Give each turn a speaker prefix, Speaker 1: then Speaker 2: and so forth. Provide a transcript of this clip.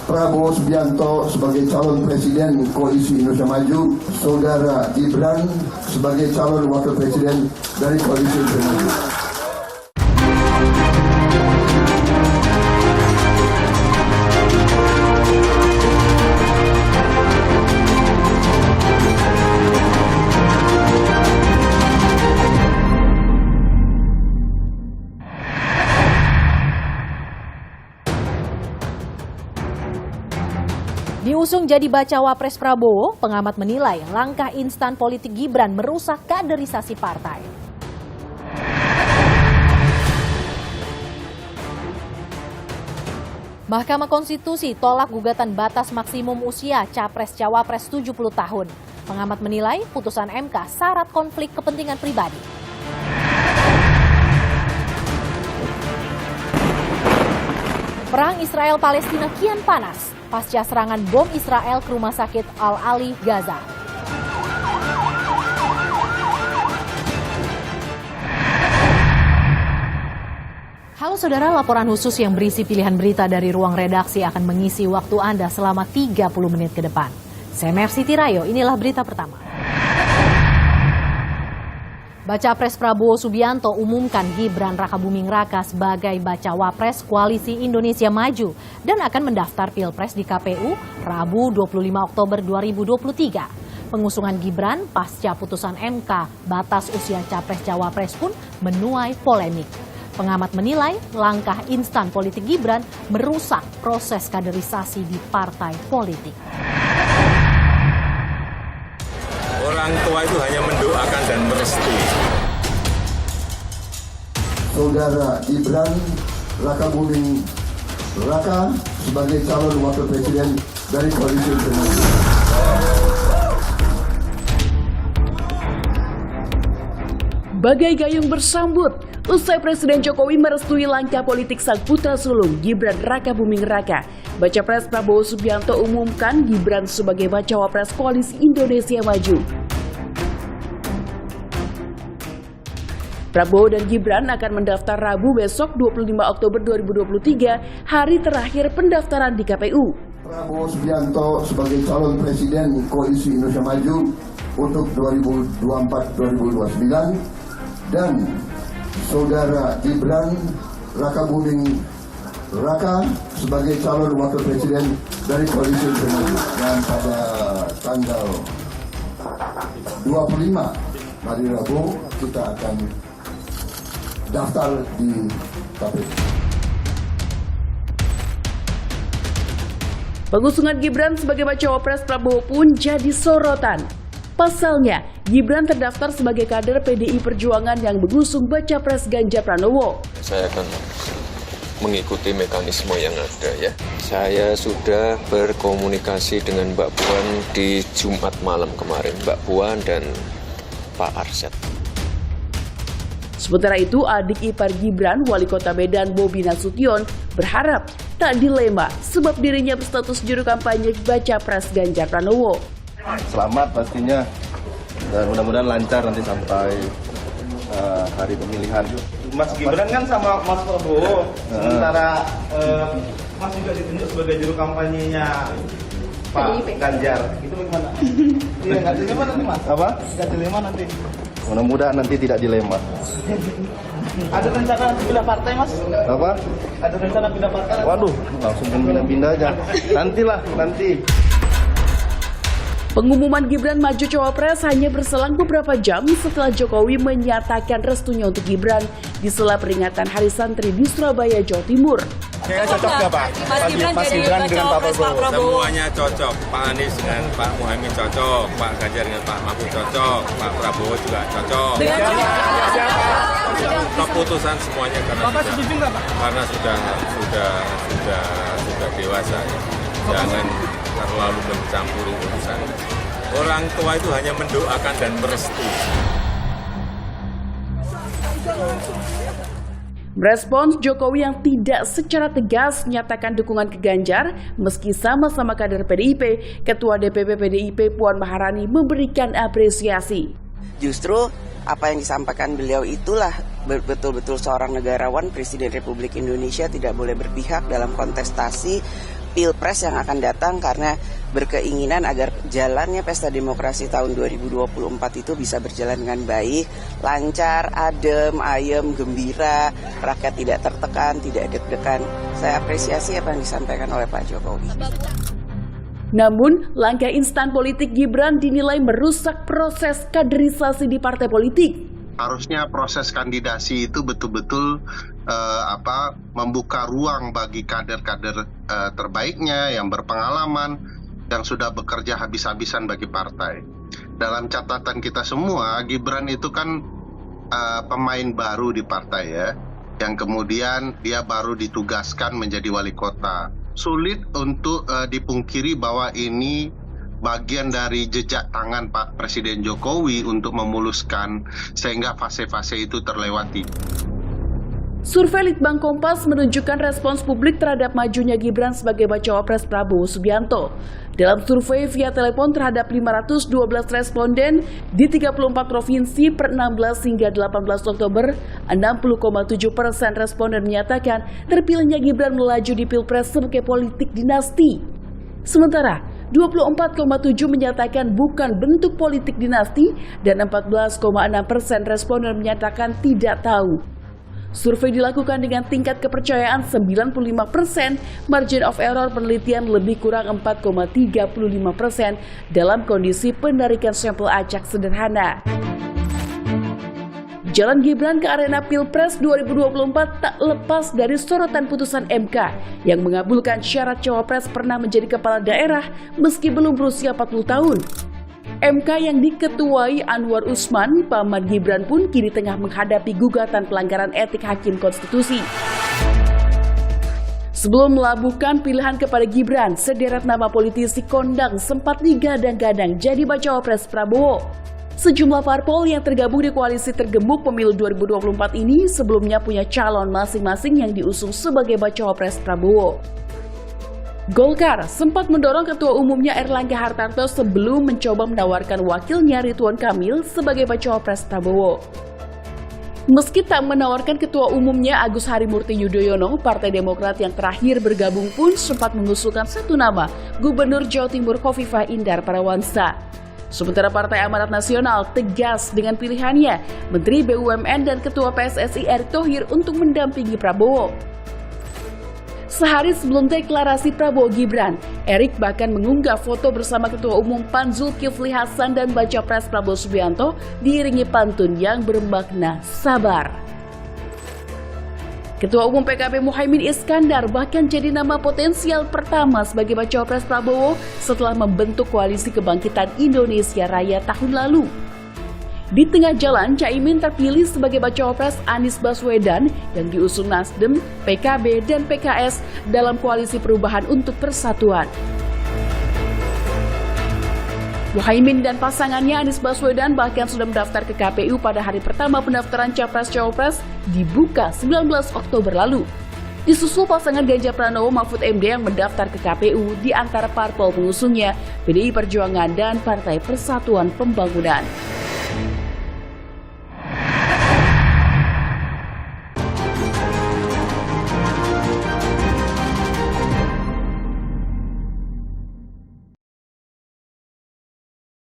Speaker 1: Prabowo Subianto sebagai calon presiden Koalisi Indonesia Maju, Saudara Gibran sebagai calon wakil presiden dari Koalisi Indonesia Maju.
Speaker 2: Diusung jadi bacawa pres Prabowo, pengamat menilai langkah instan politik Gibran merusak kaderisasi partai. Mahkamah Konstitusi tolak gugatan batas maksimum usia Capres-Cawapres 70 tahun. Pengamat menilai putusan MK syarat konflik kepentingan pribadi. Perang Israel-Palestina kian panas pasca serangan bom Israel ke rumah sakit Al-Ali, Gaza. Halo saudara, laporan khusus yang berisi pilihan berita dari ruang redaksi akan mengisi waktu Anda selama 30 menit ke depan. Saya Mercy Tirayo, inilah berita pertama. Baca Pres Prabowo Subianto umumkan Gibran Rakabuming Raka sebagai bacawa pres Koalisi Indonesia Maju dan akan mendaftar Pilpres di KPU Rabu 25 Oktober 2023. Pengusungan Gibran pasca putusan MK batas usia Capres-Cawapres pun menuai polemik. Pengamat menilai langkah instan politik Gibran merusak proses kaderisasi di partai politik.
Speaker 3: Orang tua itu hanya mendoakan dan merestui.
Speaker 1: Saudara Gibran Rakabuming Raka sebagai calon wakil presiden dari Koalisi Indonesia Maju.
Speaker 4: Bagai gayung bersambut, usai Presiden Jokowi merestui langkah politik sang putra sulung Gibran Rakabuming Raka, Baca Pres Prabowo Subianto umumkan Gibran sebagai bacawa pres Koalisi Indonesia Maju. Prabowo dan Gibran akan mendaftar Rabu besok 25 Oktober 2023, hari terakhir pendaftaran di KPU.
Speaker 1: Prabowo Subianto sebagai calon presiden Koalisi Indonesia Maju untuk 2024-2029 dan Saudara Gibran Rakabuming Raka sebagai calon wakil presiden dari Koalisi Indonesia Maju. Dan pada tanggal 25 hari Rabu kita akan daftar di KPU.
Speaker 4: Pengusungan Gibran sebagai bacawa pres Prabowo pun jadi sorotan. Pasalnya, Gibran terdaftar sebagai kader PDI Perjuangan yang mengusung baca pres Ganjar Pranowo.
Speaker 3: Saya akan mengikuti mekanisme yang ada ya. Saya sudah berkomunikasi dengan Mbak Puan di Jumat malam kemarin, Mbak Puan dan Pak Arsyad.
Speaker 4: Sementara itu, adik ipar Gibran, Wali Kota Medan Bobi Nasution, berharap tak dilema sebab dirinya berstatus juru kampanye baca pres Ganjar Pranowo.
Speaker 5: Selamat pastinya dan mudah-mudahan lancar nanti sampai hari pemilihan.
Speaker 6: Mas Gibran kan sama Mas Prabowo, sementara Mas juga ditunjuk sebagai juru kampanyenya Pak Ganjar. Itu bagaimana? Iya, nggak dilema nanti Mas?
Speaker 5: Apa?
Speaker 6: Nggak dilema nanti.
Speaker 5: Mudah-mudahan nanti tidak dilema.
Speaker 6: Ada rencana nanti pindah partai Mas?
Speaker 5: Apa?
Speaker 6: Ada rencana pindah partai?
Speaker 5: Waduh, langsung pindah-pindah aja. Nanti.
Speaker 4: Pengumuman Gibran maju cawapres hanya berselang beberapa jam setelah Jokowi menyatakan restunya untuk Gibran di sela peringatan Hari Santri di Surabaya, Jawa Timur.
Speaker 5: Kayaknya cocok nggak Pak? Mas Gibran dengan Pak Prabowo.
Speaker 3: Semuanya cocok. Pak Anies dengan Pak Muhaimin cocok, Pak Ganjar dengan Pak Mahfud cocok, Pak Prabowo juga cocok. Keputusan semuanya karena sudah dewasa. Jangan terlalu mencampuri urusan. Orang tua itu hanya mendoakan dan merestui.
Speaker 4: Merespons Jokowi yang tidak secara tegas menyatakan dukungan ke Ganjar, meski sama-sama kader PDIP, Ketua DPP PDIP Puan Maharani memberikan apresiasi.
Speaker 7: Justru apa yang disampaikan beliau itulah betul-betul seorang negarawan, Presiden Republik Indonesia tidak boleh berpihak dalam kontestasi Pilpres yang akan datang karena berkeinginan agar jalannya pesta demokrasi tahun 2024 itu bisa berjalan dengan baik, lancar, adem, ayem, gembira, rakyat tidak tertekan, tidak deg-degan. Saya apresiasi apa yang disampaikan oleh Pak Jokowi.
Speaker 4: Namun, langkah instan politik Gibran dinilai merusak proses kaderisasi di partai politik.
Speaker 8: Harusnya proses kandidasi itu betul-betul membuka ruang bagi kader-kader terbaiknya yang berpengalaman, yang sudah bekerja habis-habisan bagi partai. Dalam catatan kita semua, Gibran itu kan pemain baru di partai ya, yang kemudian dia baru ditugaskan menjadi wali kota. Sulit untuk dipungkiri bahwa ini bagian dari jejak tangan Pak Presiden Jokowi untuk memuluskan sehingga fase-fase itu terlewati.
Speaker 4: Survei Litbang Kompas menunjukkan respons publik terhadap majunya Gibran sebagai bacawa pres Prabowo Subianto. Dalam survei via telepon terhadap 512 responden di 34 provinsi per 16 hingga 18 Oktober, 60,7% responden menyatakan terpilihnya Gibran melaju di Pilpres sebagai politik dinasti. Sementara 24,7% menyatakan bukan bentuk politik dinasti dan 14,6% responden menyatakan tidak tahu. Survei dilakukan dengan tingkat kepercayaan 95%, margin of error penelitian lebih kurang 4,35% dalam kondisi penarikan sampel acak sederhana. Jalan Gibran ke arena Pilpres 2024 tak lepas dari sorotan putusan MK yang mengabulkan syarat cawapres pernah menjadi kepala daerah meski belum berusia 40 tahun. MK yang diketuai Anwar Usman, paman Gibran pun kini tengah menghadapi gugatan pelanggaran etik Hakim Konstitusi. Sebelum melabuhkan pilihan kepada Gibran, sederet nama politisi kondang sempat digadang-gadang jadi bacawa pres Prabowo. Sejumlah parpol yang tergabung di koalisi tergemuk pemilu 2024 ini sebelumnya punya calon masing-masing yang diusung sebagai bacawa pres Prabowo. Golkar sempat mendorong Ketua Umumnya Erlangga Hartarto sebelum mencoba menawarkan wakilnya Ridwan Kamil sebagai bacawa pres Prabowo. Meski tak menawarkan Ketua Umumnya Agus Harimurti Yudhoyono, Partai Demokrat yang terakhir bergabung pun sempat mengusulkan satu nama, Gubernur Jawa Timur Khofifah Indar Parawansa. Sementara Partai Amanat Nasional tegas dengan pilihannya, Menteri BUMN dan Ketua PSSI Erick Thohir untuk mendampingi Prabowo. Sehari sebelum deklarasi Prabowo Gibran, Erick bahkan mengunggah foto bersama Ketua Umum PAN Zulkifli Hasan dan baca pres Prabowo Subianto diiringi pantun yang bermakna sabar. Ketua Umum PKB Muhaimin Iskandar bahkan jadi nama potensial pertama sebagai bacawa pres Prabowo setelah membentuk Koalisi Kebangkitan Indonesia Raya tahun lalu. Di tengah jalan, Caimin terpilih sebagai bacawa pres Anies Baswedan yang diusung Nasdem, PKB, dan PKS dalam Koalisi Perubahan untuk Persatuan. Muhaimin dan pasangannya Anies Baswedan bahkan sudah mendaftar ke KPU pada hari pertama pendaftaran Capres-Cawapres dibuka 19 Oktober lalu. Disusul pasangan Ganjar Pranowo Mahfud MD yang mendaftar ke KPU di antara parpol pengusungnya PDI Perjuangan dan Partai Persatuan Pembangunan.